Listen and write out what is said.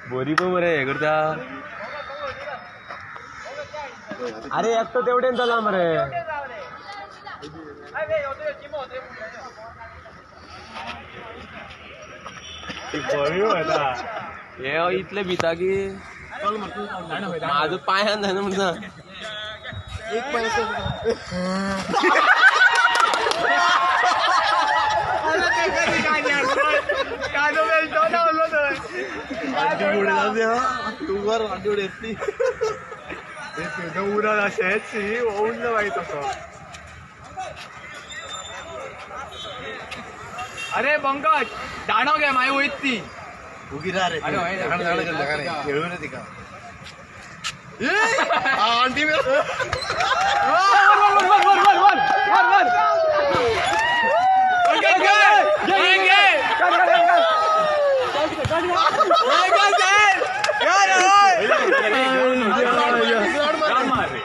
बोरी पण बरे हे करता. अरे एक तर तेवढे झाला मरे. हे इथले भिता की माझं पायान आहे ना म्हणता. अरे पंकज दाणव घ्या माय होईत ती उगी रे खेळून ती का आंटी मारला दोन मारला.